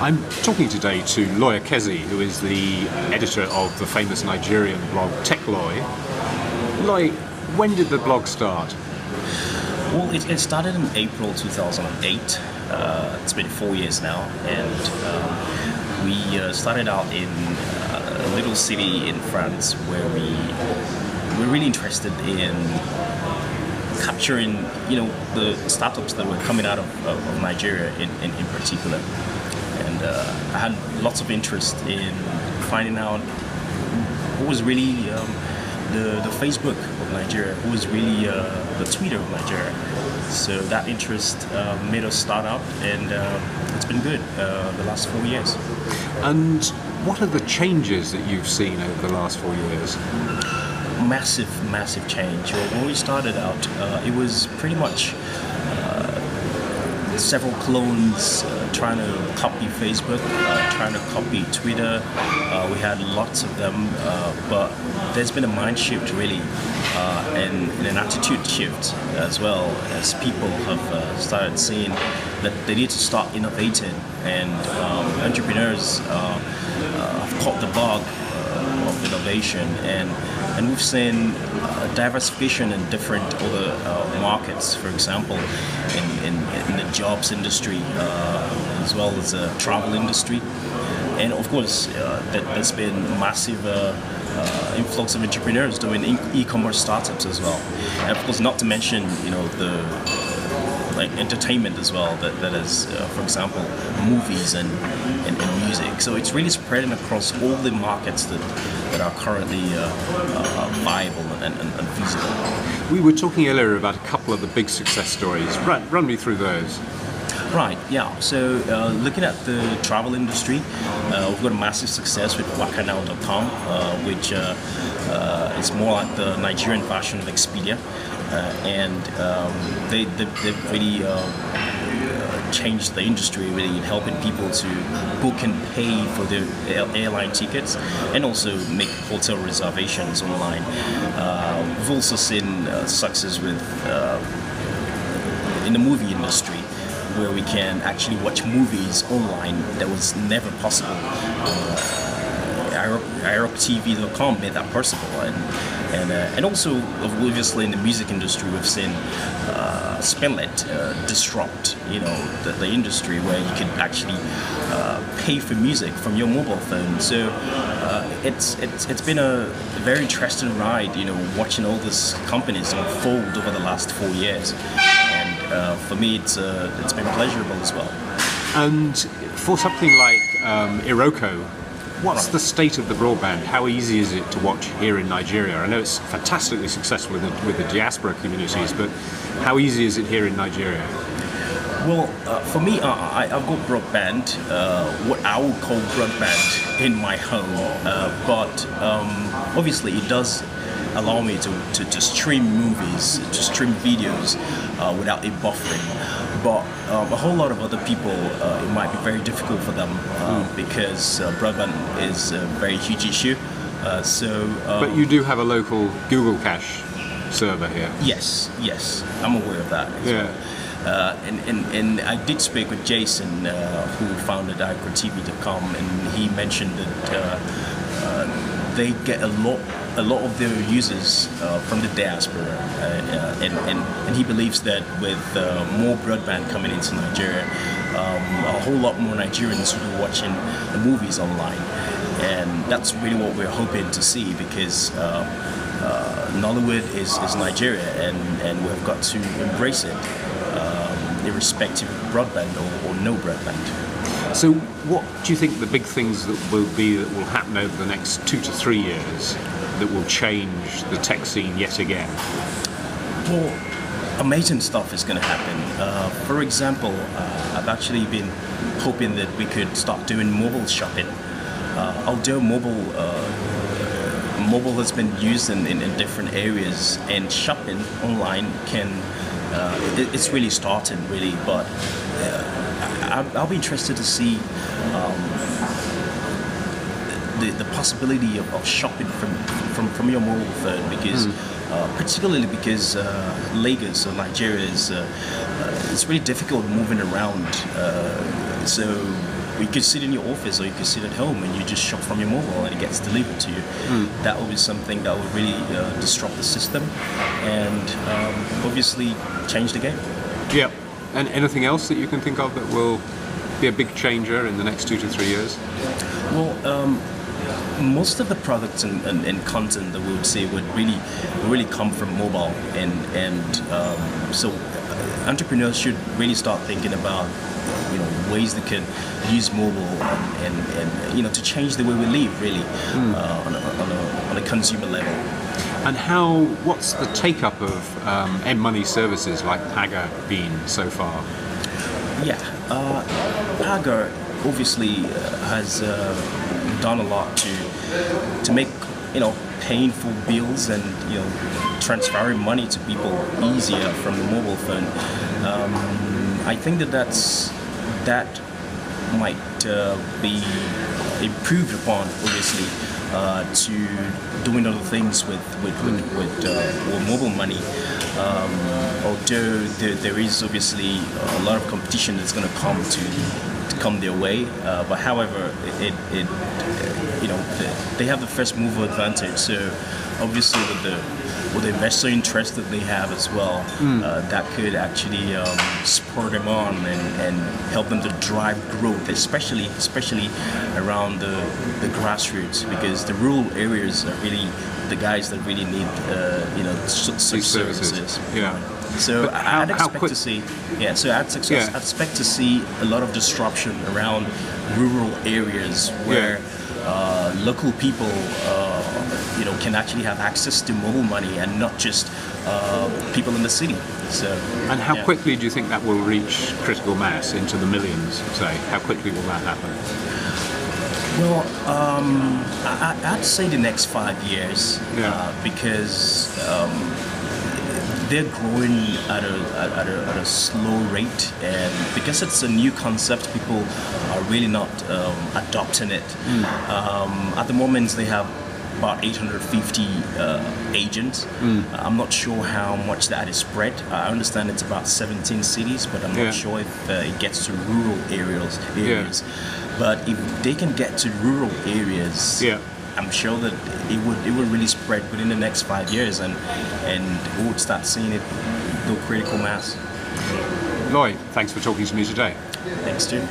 I'm talking today to Loy Okezie, who is the editor of the famous Nigerian blog TechLoy. Loy, when did the blog start? Well, it started in April 2008. It's been 4 years now, and we started out in a little city in France where we were really interested in capturing, the startups that were coming out of Nigeria in particular. And I had lots of interest in finding out what was really the Facebook of Nigeria, who was really the Twitter of Nigeria. So that interest made us start up, and it's been good the last 4 years. And what are the changes that you've seen over the last 4 years? Massive change. When we started out, it was pretty much several clones trying to copy Facebook, trying to copy Twitter. We had lots of them, but there's been a mind shift really, and an attitude shift as well, as people have started seeing that they need to start innovating, and entrepreneurs have caught the bug of innovation, and we've seen diversification in different other markets, for example, in the jobs industry, as well as the travel industry. And of course, there's been massive influx of entrepreneurs doing e-commerce startups as well. And of course, not to mention, the entertainment as well, that is, for example, movies and music. So it's really spreading across all the markets that are currently viable and feasible. We were talking earlier about a couple of the big success stories. Run me through those. Right, yeah. So looking at the travel industry, we've got a massive success with wakanow.com, which is more like the Nigerian version of Expedia. And they've really changed the industry, really helping people to book and pay for their airline tickets, and also make hotel reservations online. We've also seen success with in the movie industry, where we can actually watch movies online that was never possible. IROCTV.com made that possible, and also obviously in the music industry we've seen Spinlet disrupt the industry, where you can actually pay for music from your mobile phone. So it's been a very interesting ride, watching all these companies unfold over the last 4 years, and for me it's been pleasurable as well. And for something like Iroko, what's the state of the broadband? How easy is it to watch here in Nigeria? I know it's fantastically successful with the diaspora communities, but how easy is it here in Nigeria? Well, for me, I've got broadband, what I would call broadband in my home, but obviously it does allow me to stream movies, to stream videos without it buffering. But a whole lot of other people, it might be very difficult for them because broadband is a very huge issue. But you do have a local Google Cache server here. Yes, I'm aware of that as well. And I did speak with Jason, who founded IROCTV.com, and he mentioned that they get a lot of their users from the diaspora, and he believes that with more broadband coming into Nigeria, a whole lot more Nigerians will be watching the movies online, and that's really what we're hoping to see, because Nollywood is Nigeria, and we've got to embrace it, irrespective of broadband or no broadband. So what do you think the big things that will happen over the next 2 to 3 years that will change the tech scene yet again? Well, amazing stuff is going to happen. For example, I've actually been hoping that we could start doing mobile shopping. Although mobile has been used in different areas, and shopping online it's really starting, really, but I'll be interested to see the possibility of shopping from your mobile phone, because particularly because Lagos or Nigeria is it's really difficult moving around. So you could sit in your office or you could sit at home and you just shop from your mobile and it gets delivered to you. That would be something that would really disrupt the system and obviously change the game. Yeah. And anything else that you can think of that will be a big changer in the next 2 to 3 years? Well, most of the products and content that we would say would really come from mobile, and so entrepreneurs should really start thinking about ways they can use mobile and to change the way we live really on a consumer level. And what's the take-up of M-Money services like Paga been so far? Yeah, Paga obviously has done a lot to make paying for bills and transferring money to people easier from the mobile phone. I think that might be improved upon obviously to doing other things with mobile money. Although there is obviously a lot of competition that's going to come their way, but however, they have the first mover advantage. So obviously with the investor interest that they have as well, that could actually spur them on and help them to drive growth, especially around the grassroots, because the rural areas are really the guys that really need such services. Yeah. So I'd expect to see, I'd expect to see a lot of disruption around rural areas where local people, can actually have access to mobile money and not just people in the city. So. And how quickly do you think that will reach critical mass into the millions? Say, how quickly will that happen? Well, I'd say the next 5 years, because they're growing at a slow rate, and because it's a new concept, people are really not adopting it. At the moment, they have about 850 agents. I'm not sure how much that is spread. I understand it's about 17 cities, but I'm not sure if it gets to rural areas. But if they can get to rural areas, I'm sure that it would really spread within the next 5 years, and we would start seeing it go critical mass. Loy, thanks for talking to me today. Thanks, too.